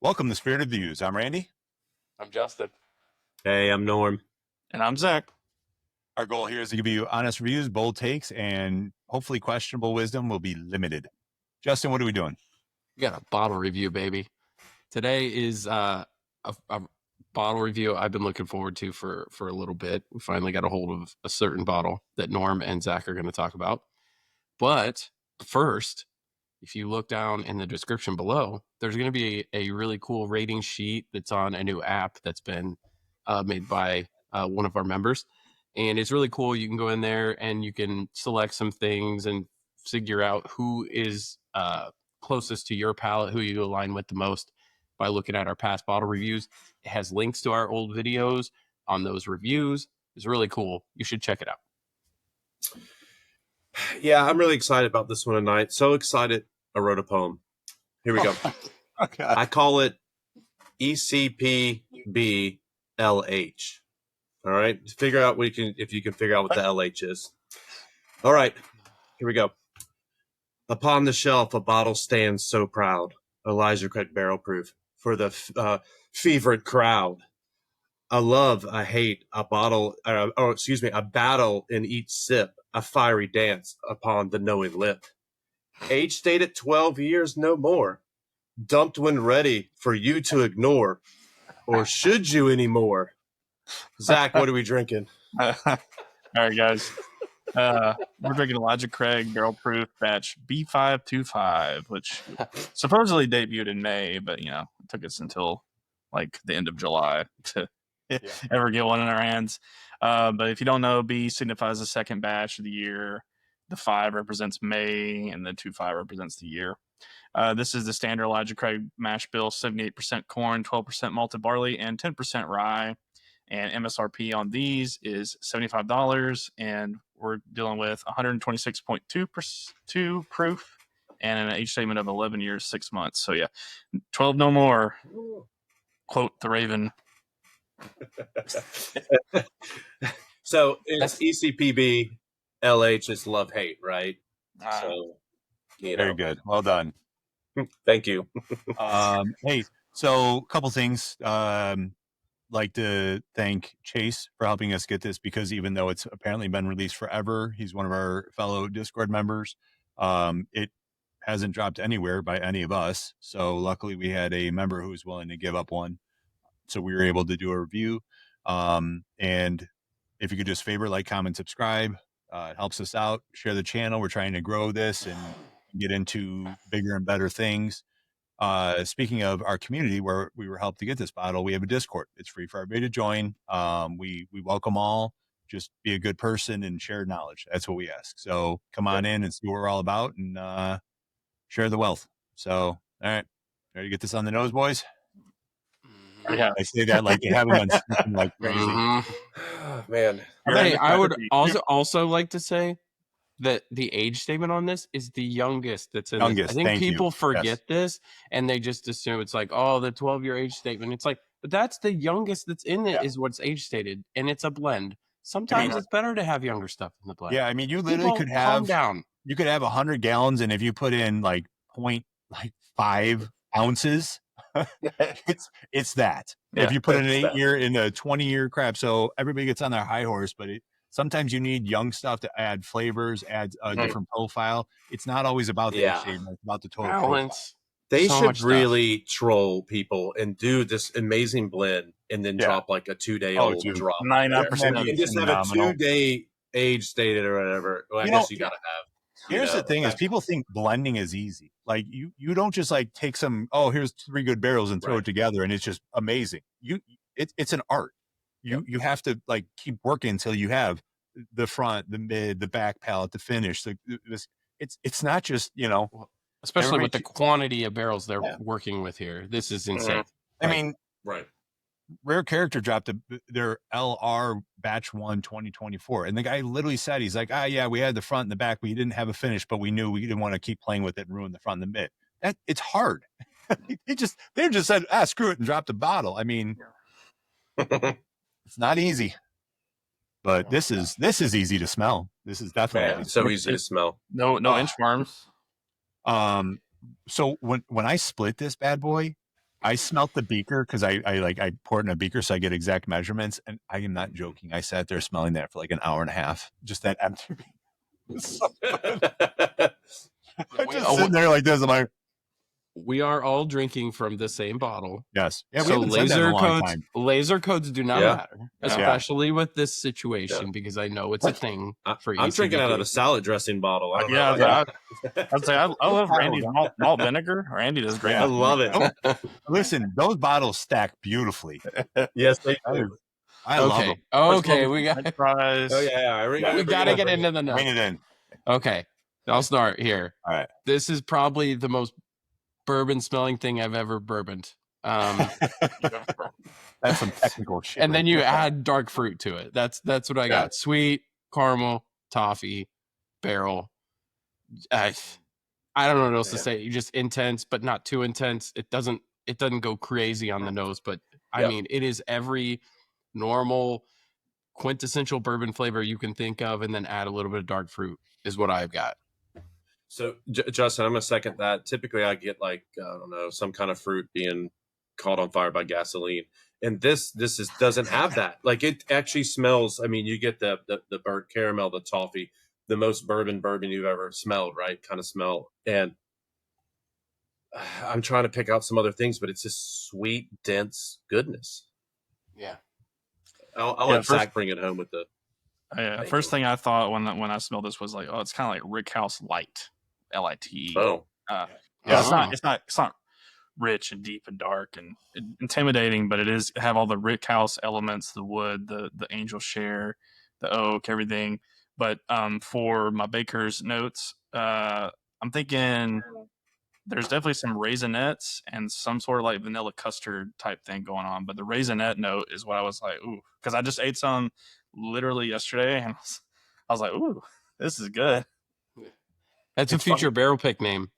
Welcome to Spirit of Views. I'm Randy. I'm Justin. Hey, I'm Norm. And I'm Zach. Our goal here is to give you honest reviews, bold takes, and hopefully questionable wisdom will be limited. Justin, what are we doing? We got a bottle review, baby. Today is a bottle review I've been looking forward to for a little bit. We finally got a hold of a certain bottle that Norm and Zach are going to talk about. But first, if you look down in the description below, there's going to be a really cool rating sheet that's on a new app that's been made by one of our members. And it's really cool. You can go in there and you can select some things and figure out who is closest to your palate, who you align with the most by looking at our past bottle reviews. It has links to our old videos on those reviews. It's really cool. You should check it out. Yeah, I'm really excited about this one tonight. So excited, I wrote a poem. Here we go. Okay. I call it ECPBLH. All right, figure out if you can figure out what the LH is. All right, here we go. Upon the shelf, a bottle stands so proud. Elijah Craig barrel proof for the fevered crowd. A love, a hate, a battle in each sip, a fiery dance upon the knowing lip. Age stated 12 years, no more. Dumped when ready for you to ignore. Or should you anymore? Zach, what are we drinking? All right, guys. We're drinking Elijah Craig Barrel Proof Batch B525, which supposedly debuted in May, but it took us until like the end of July to ever get one in our hands. But if you don't know, B signifies the second batch of the year. The 5 represents May, and the 25 represents the year. This is the standard Elijah Craig mash bill: 78% corn, 12% malted barley, and 10% rye. And MSRP on these is $75, and we're dealing with 126.2 proof and an age statement of 11 years, 6 months. So yeah, 12 no more. Quote the Raven. So it's ECPB, LH is love hate, right? So Very good. Well done. Thank you. Hey, so a couple things. Like to thank Chase for helping us get this, because even though it's apparently been released forever, he's one of our fellow Discord members. It hasn't dropped anywhere by any of us. So luckily we had a member who was willing to give up one. So we were able to do a review. And if you could just favor, like, comment, subscribe, it helps us out. Share the channel. We're trying to grow this and get into bigger and better things. Speaking of our community where we were helped to get this bottle, we have a Discord. It's free for everybody to join. We welcome all. Just be a good person and share knowledge. That's what we ask. So come on in and see what we're all about, and share the wealth. So, all right. Ready to get this on the nose, boys? Yeah. I say that like they haven't been speaking like crazy. Oh, man. Hey, I would also like to say that the age statement on this is the youngest that's in this. I think people forget this, and they just assume it's like, oh, the 12-year age statement. It's like, but that's the youngest that's in it is what's age stated, and it's a blend. Sometimes it's better to have younger stuff in the blend. Yeah, I mean, you literally could have 100 gallons, and if you put in like 0.5 ounces, it's that. If you put in an 8-year in a 20-year crap, so everybody gets on their high horse, but sometimes you need young stuff to add flavors, add a different profile. It's not always about the age statement, it's about the total balance. They should really troll people and do this amazing blend and then drop like a 2-day-old drop. 99%. And just have a 2-day age stated or whatever. Well, I guess you got to have. Here's the thing is people think blending is easy. Like you don't just like take some, here's 3 good barrels and throw it together and it's just amazing. It's an art. You have to like keep working until you have the front, the mid, the back palate, the finish. It's not just, especially with the quantity of barrels they're working with here. This is insane. I mean, Rare Character dropped their LR batch 1 2024. And the guy literally said, he's like, we had the front and the back, we didn't have a finish, but we knew we didn't want to keep playing with it and ruin the front and the mid. It's hard. they just said, screw it, and dropped a bottle. I mean, it's not easy, but this is easy to smell. This is definitely so easy to smell. No inch farms. So when I split this bad boy, I smelt the beaker because I pour it in a beaker so I get exact measurements, and I am not joking. I sat there smelling that for like an hour and a half, just that empty beaker. It's so good. I'm just sitting there like this. I'm like, we are all drinking from the same bottle. yes, yeah. We So haven't said that in a long time. laser codes do not Yeah. matter, especially with this situation, Yeah. because I know it's a thing for I'm drinking out of a ECVP. salad dressing bottle. I don't Yeah, know. I'd say I love Randy's malt vinegar. Randy does great. I love it. Listen, those bottles stack beautifully. Yes, they do. I love them. Okay, we got French fries. Oh yeah, we got to get into the Bring notes. it in. Okay, I'll start here. All right. This is probably the most bourbon smelling thing I've ever bourboned. That's some technical shit. And then you add dark fruit to it. That's what I got. Sweet, caramel, toffee, barrel. I don't know what else to say. You just intense, but not too intense. It doesn't go crazy on the nose, but I mean, it is every normal quintessential bourbon flavor you can think of, and then add a little bit of dark fruit is what I've got. So, Justin, I'm going to second that. Typically, I get like, I don't know, some kind of fruit being caught on fire by gasoline. And this doesn't have that. Like, it actually smells. I mean, you get the burnt caramel, the toffee, the most bourbon you've ever smelled, right? Kind of smell. And I'm trying to pick out some other things, but it's just sweet, dense goodness. Yeah. I'll let Zach bring it home with the. First thing I thought when I smelled this was like, oh, it's kind of like Rick House Light, LIT. Oh, It's not rich and deep and dark and intimidating, but it is have all the Rick House elements, the wood, the angel share, the oak, everything. But for my baker's notes, I'm thinking there's definitely some raisinettes and some sort of like vanilla custard type thing going on. But the raisinette note is what I was like, ooh, because I just ate some literally yesterday, and I was like, ooh, this is good. That's a future barrel pick name,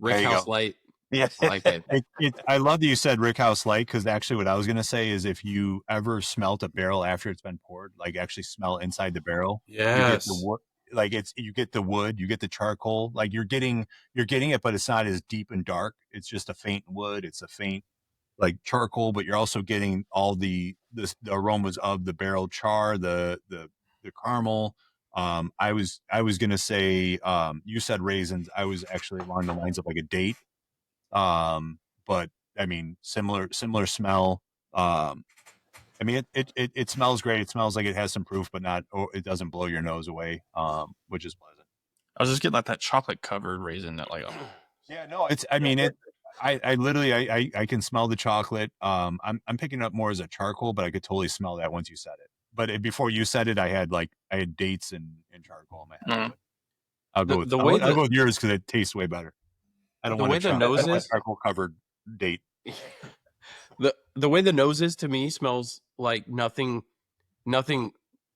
Rick House Light. Yeah, I like it. I love that you said Rick House Light, because actually what I was going to say is if you ever smelt a barrel after it's been poured, like actually smell inside the barrel. yes. You get the wood, you get the charcoal, like you're getting it, but it's not as deep and dark. It's just a faint wood. It's a faint like charcoal, but you're also getting all the aromas of the barrel char, the caramel. I was gonna say, you said raisins. I was actually along the lines of like a date. But I mean, similar smell. I mean, it smells great. It smells like it has some proof, but not, or it doesn't blow your nose away, which is pleasant. I was just getting like that chocolate covered raisin that like. Yeah, no, it's. I mean, I literally I can smell the chocolate. I'm picking up more as a charcoal, but I could totally smell that once you said it. But before you said it, I had dates and charcoal in my head. I'll go with yours because it tastes way better. I don't want a charcoal covered date. The way the nose is to me smells like nothing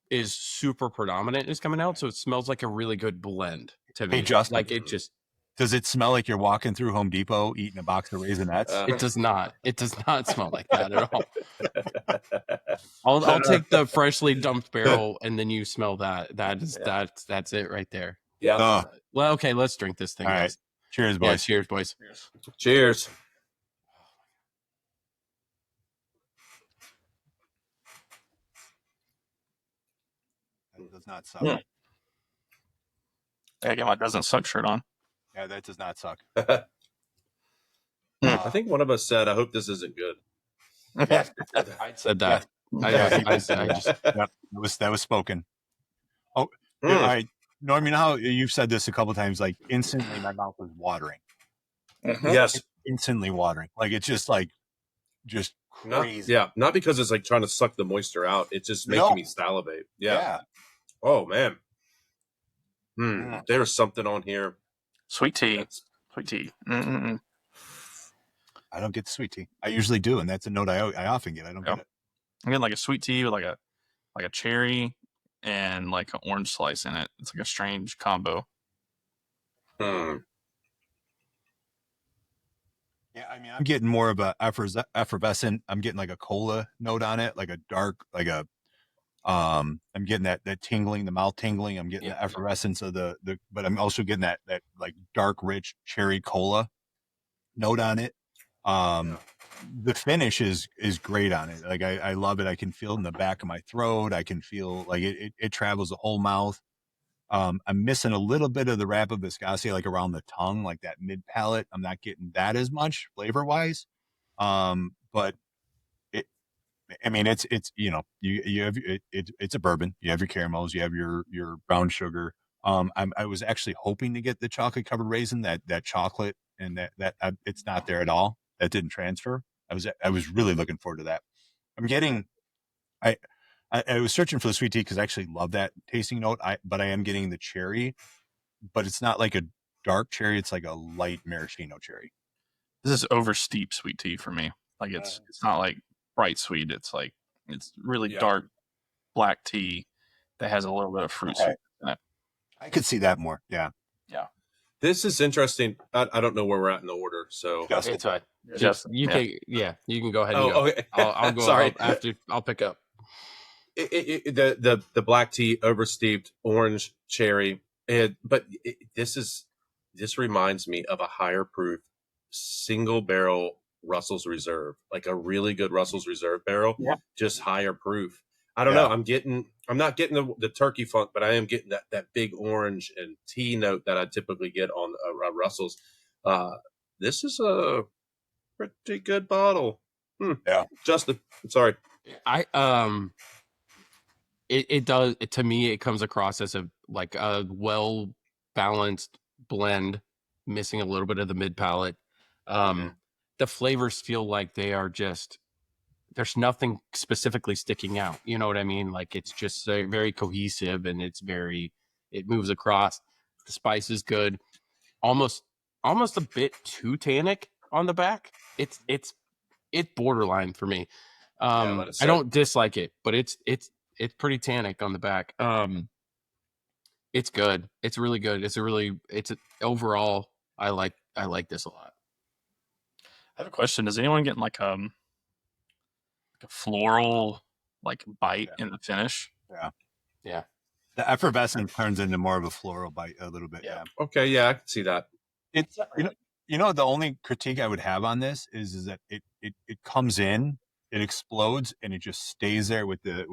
is super predominant is coming out, so it smells like a really good blend to me. Hey, Justin, like it just. Does it smell like you're walking through Home Depot eating a box of Raisinets? It does not. It does not smell like that at all. I'll take the freshly dumped barrel, and then you smell that. That's it right there. Yeah. Well, okay, let's drink this thing. All right. Cheers, boys. Yeah, cheers, boys. Cheers. That does not suck. I get my doesn't suck shirt on. Yeah, that does not suck. I think one of us said, "I hope this isn't good." I said that. That was spoken. Oh, all right. No, I mean, how you've said this a couple times, like instantly my mouth was watering. Yes. It's instantly watering. Like it's just crazy. Not because it's like trying to suck the moisture out. It's just making me salivate. Yeah. Oh man. There's something on here. Sweet tea. Mm-mm. I don't get the sweet tea. I usually do, and that's a note I often get. I don't get it. I'm getting like a sweet tea with like a cherry and like an orange slice in it. It's like a strange combo. Yeah, I mean, I'm getting more of a effervescent. I'm getting like a cola note on it, like a dark, like a. I'm getting that tingling, the mouth tingling. I'm getting the effervescence of the, but I'm also getting that like dark, rich cherry cola note on it. the finish is great on it. Like I love it. I can feel it in the back of my throat. I can feel like it travels the whole mouth. I'm missing a little bit of the wrap of viscosity, like around the tongue, like that mid palate. I'm not getting that as much flavor wise. But it, I mean, it's you have it's a bourbon. You have your caramels, you have your brown sugar. I was actually hoping to get the chocolate covered raisin, that chocolate, and that it's not there at all. That didn't transfer. I was really looking forward to that. I'm getting I I was searching for the sweet tea because I actually love that tasting note. But I am getting the cherry, but it's not like a dark cherry. It's like a light maraschino cherry. This is over steep sweet tea for me. Like it's not like bright sweet. It's like it's really dark black tea that has a little bit of fruit sweetness in it. I could see that more. Yeah. Yeah. This is interesting. I don't know where we're at in the order, so It's fine. Justin, You can you can go ahead and Oh, go. okay. I'll go Sorry. after. I'll pick up. The black tea, oversteeped, orange, cherry, this reminds me of a higher proof single barrel Russell's Reserve, like a really good Russell's Reserve barrel, just higher proof. I don't know. I'm not getting the turkey funk, but I am getting that big orange and tea note that I typically get on Russell's. This is a pretty good bottle. Yeah. Justin, I'm sorry. It does to me. It comes across as a well balanced blend, missing a little bit of the mid palate. The flavors feel like they are just. There's nothing specifically sticking out. You know what I mean? Like it's just very cohesive and it moves across. The spice is good. Almost a bit too tannic on the back. It's borderline for me. I don't dislike it, but it's pretty tannic on the back. It's good. It's really good. Overall, I like this a lot. I have a question. Does anyone get like a floral like bite in the finish? Yeah. The effervescence turns into more of a floral bite a little bit. Yeah. Okay. Yeah, I can see that. It's the only critique I would have on this is that it comes in, it explodes, and it just stays there with the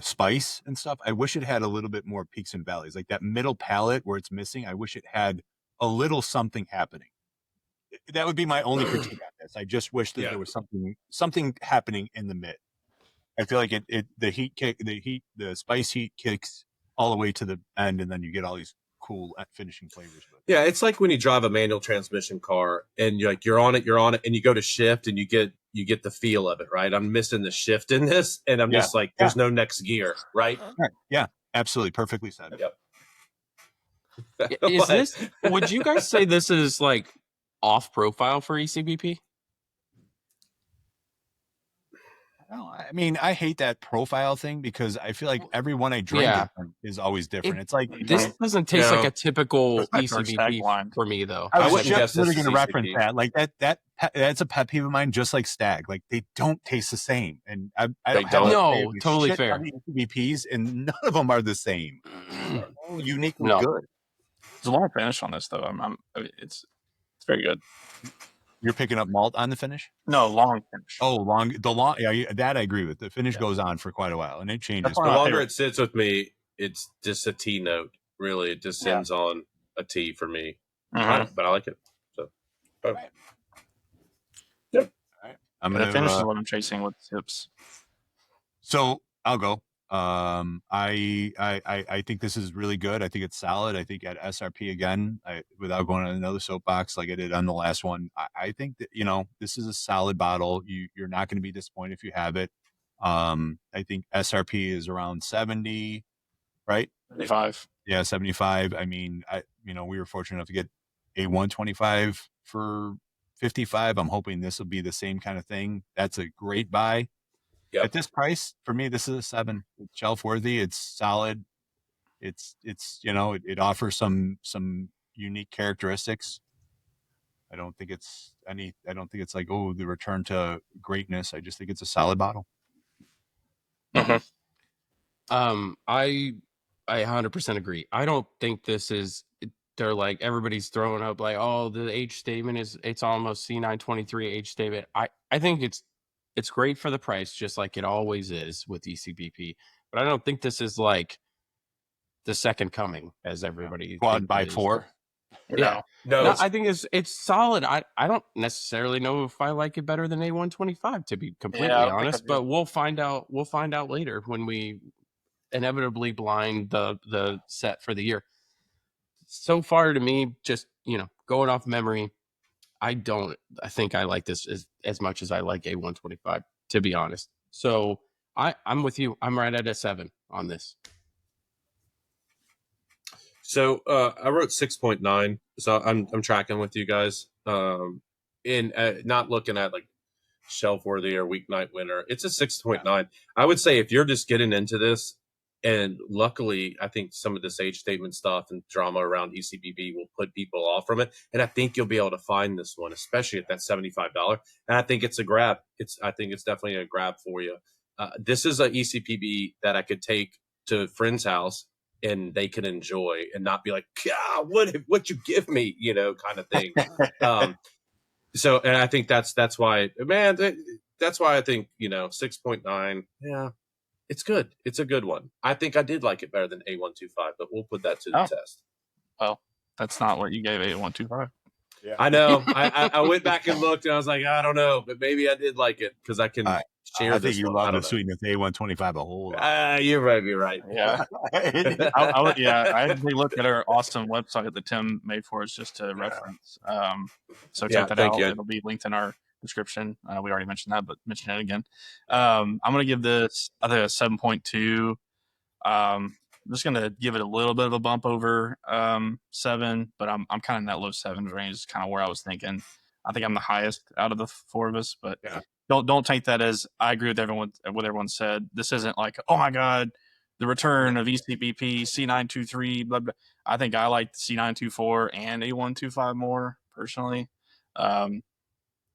spice and stuff. I wish it had a little bit more peaks and valleys, like that middle palate where it's missing. I wish it had a little something happening. That would be my only critique on this. I just wish that there was something happening in the mid. I feel like the spice heat kicks all the way to the end, and then you get all these cool finishing flavors. Yeah, it's like when you drive a manual transmission car and you're on it, and you go to shift and you get the feel of it, right? I'm missing the shift in this, and I'm just like, there's no next gear, right? Yeah, absolutely, perfectly said. Yep. Is this? Would you guys say this is like off profile for ECBP? I mean, I hate that profile thing because I feel like every one I drink is always different. It's like this doesn't taste like a typical ECBP for me, though. I was just really going to reference that. Like that's a pet peeve of mine. Just like Stag, like they don't taste the same, and I don't. No, totally fair. ECBPs, and none of them are the same. They're all uniquely good. There's a long finish on this, though. It's very good. You're picking up malt on the finish? No, long finish. Oh, long. Yeah, that I agree with. The finish goes on for quite a while, and it changes. The longer it sits with me, it's just a tea note. Really, it just ends on a tea for me. But I like it. So, yep. All right. I'm gonna finish what I'm chasing with tips. So I'll go. I think this is really good. I think it's solid. I think at SRP again, without going on another soapbox like I did on the last one, I think that this is a solid bottle. You're not going to be disappointed if you have it. I think SRP is around 70, right? 75. Yeah, 75. I mean, we were fortunate enough to get a 125 for 55. I'm hoping this will be the same kind of thing. That's a great buy. Yep. At this price, for me, this is a 7. It's shelf worthy. It's solid. It's it offers some unique characteristics. I don't think it's like, oh, the return to greatness. I just think it's a solid bottle. I 100% agree. I don't think this is they're like, everybody's throwing up like, oh, the age statement it's almost C923 age statement. I think it's great for the price, just like it always is with ECBP. But I don't think this is like the second coming, as everybody Quad thinks by it is. 4. Yeah. No, No, I think it's solid. I don't necessarily know if I like it better than A125, to be completely I don't think I honest, do. but we'll find out later when we inevitably blind the set for the year. So far, to me, just going off memory, I think I like this as much as I like A125, to be honest. So I'm with you. I'm right at a 7 on this. So I wrote 6.9. So I'm tracking with you guys. In not looking at like shelf worthy or weeknight winner. It's a 6.9. I would say if you're just getting into this, and luckily I think some of this age statement stuff and drama around ECBB will put people off from it. And I think you'll be able to find this one, especially at that $75. And I think it's a grab. I think it's definitely a grab for you. This is an ECPB that I could take to a friend's house and they can enjoy and not be like, God, what you give me, kind of thing. So, and I think that's why, man, that's why I think, 6.9. Yeah, it's good. It's a good one. I think I did like it better than A125, but we'll put that to the test. Well, that's not what you gave A125. Yeah. I know. I went back and looked and I was like, I don't know, but maybe I did like it because I can share I this think you one. love the sweetness A125 a whole lot. You're right. You're right. Yeah. I actually looked at our awesome website that Tim made for us just to reference. So check that thank out. you. It'll be linked in our description. We already mentioned that, but mention it again. I'm going to give this, I think, a 7.2. I'm just going to give it a little bit of a bump over 7, but I'm kind of in that low 7s range. Is kind of where I was thinking. I think I'm the highest out of the 4 of us, but don't take that as I agree with what everyone said. This isn't like, oh my God, the return of ECBP C923. Blah blah. I think I like C924 and A125 more personally.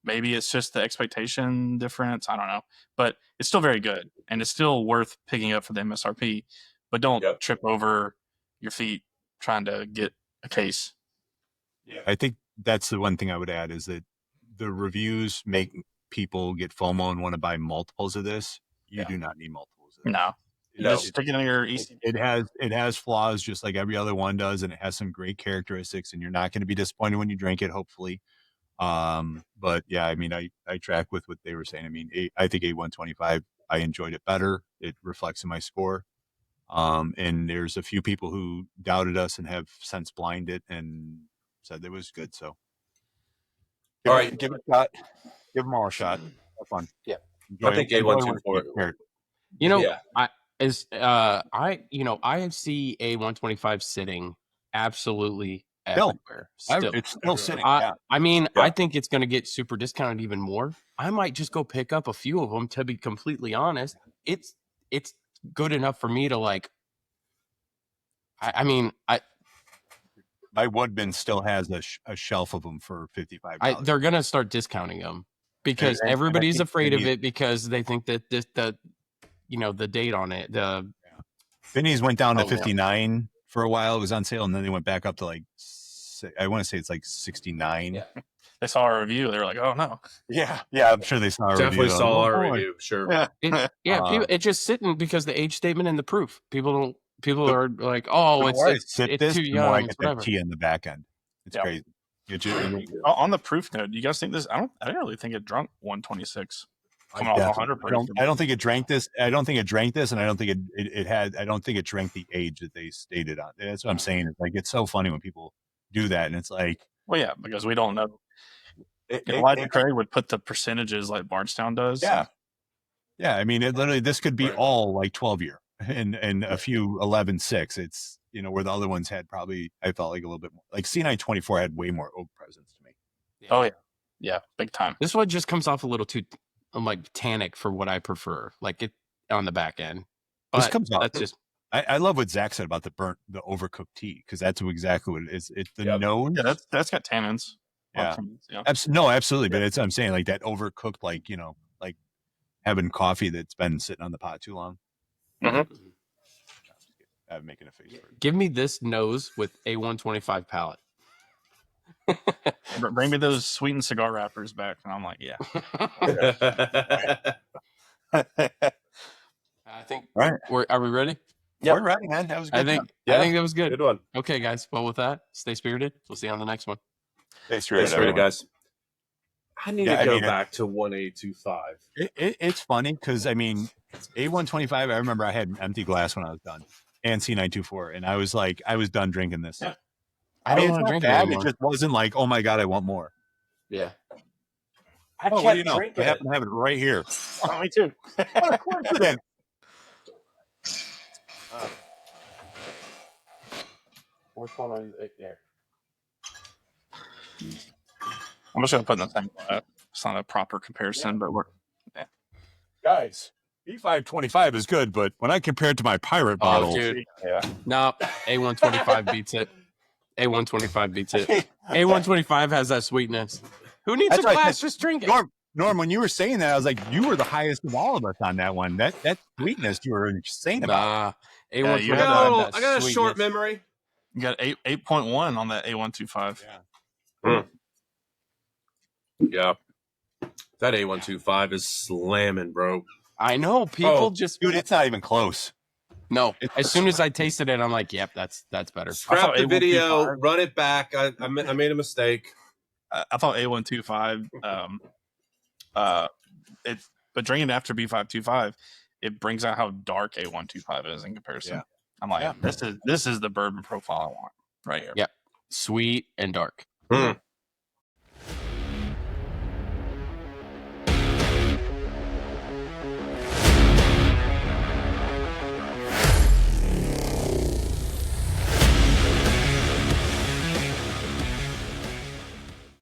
Maybe it's just the expectation difference. I don't know, but it's still very good and it's still worth picking up for the MSRP. But don't trip over your feet trying to get a case. Yeah, I think that's the one thing I would add is that the reviews make people get FOMO and want to buy multiples of this. You do not need multiples of this. No. Just stick it in your EC. It has flaws just like every other one does, and it has some great characteristics, and you're not going to be disappointed when you drink it, hopefully. But yeah, I mean, I track with what they were saying. I mean, I think A125, I enjoyed it better. It reflects in my score. And there's a few people who doubted us and have since blinded and said it was good. So All right. give it a shot. Give them all a shot. Have fun. Yeah. I think A124. I see A125 sitting absolutely everywhere. Still. It's still sitting. I mean, I think it's going to get super discounted even more. I might just go pick up a few of them, to be completely honest. It's good enough for me to like. My Woodman still has a shelf of them for $55. They're going to start discounting them because everybody's afraid of it because they think that the date on it. Vinny's went down to 59 for a while. It was on sale, and then they went back up to like, I want to say it's like 69. Yeah. They saw our review. They were like, "Oh no." Yeah, I'm sure they saw our Definitely review. saw our review. Sure. It's just sitting because the age statement and the proof. People are like, "Oh, it's too young." I get that T in the back end. It's crazy. On the proof note, do you guys think this? I didn't really think it drunk 126. Coming off 100 proof. I don't think it drank this. I don't think it drank this, and I don't think it had. I don't think it drank the age that they stated on. That's what I'm saying. It's like it's so funny when people do that, and it's like, well, yeah, because we don't know. Elijah Craig would put the percentages like Bardstown does. Yeah. I mean, this could be all like 12-year and a few 11.6. It's where the other ones had probably, I felt like a little bit more. Like C924 had way more oak presence to me. Oh yeah, big time. This one just comes off a little too like tannic for what I prefer, like it on the back end. But this comes off. That's just. I love what Zach said about the overcooked tea because that's exactly what it is. It's the nose. Yeah, that's got tannins. Yeah. No, absolutely. But I'm saying like that overcooked, like, like having coffee that's been sitting on the pot too long. Mm-hmm. making a face for it. Give me this nose with A125 palate. Bring me those sweetened cigar wrappers back, and I'm like, yeah. I think. Right. Are we ready? We're ready, man. That was good. I think that was good. Good one. Okay, guys. Well, with that, stay spirited. We'll see you on the next one. Stay straight, Thanks, guys. I need to go back to 1825. It's funny because I mean, A125. I remember I had an empty glass when I was done, and C924, and I was like, I was done drinking this. Yeah. I don't want to drink it anymore. It just wasn't like, oh my god, I want more. Yeah. What do you know? I happen to have it right here. Oh, me too. What a coincidence. Which one is it there? I'm just gonna put in the thing. It's not a proper comparison, but we're Guys, B525 is good, but when I compare it to my pirate bottle, dude. No, A125 beats it. A125 beats it. A125 has that sweetness. Who needs a glass? Just drink it. Norm, when you were saying that, I was like, you were the highest of all of us on that one. That sweetness you were saying about. A125. I got a short memory. You got 8.1 on that A125. Yeah. That A125 is slamming, bro. I know. People just dude, it's not even close. No. As soon as I tasted it, I'm like, yep, that's better. Scrap the video, run it back. I made a mistake. I thought A125 but drinking it after B525, it brings out how dark A125 is in comparison. Yeah. I'm like, this is the bourbon profile I want right here. Yep. Sweet and dark.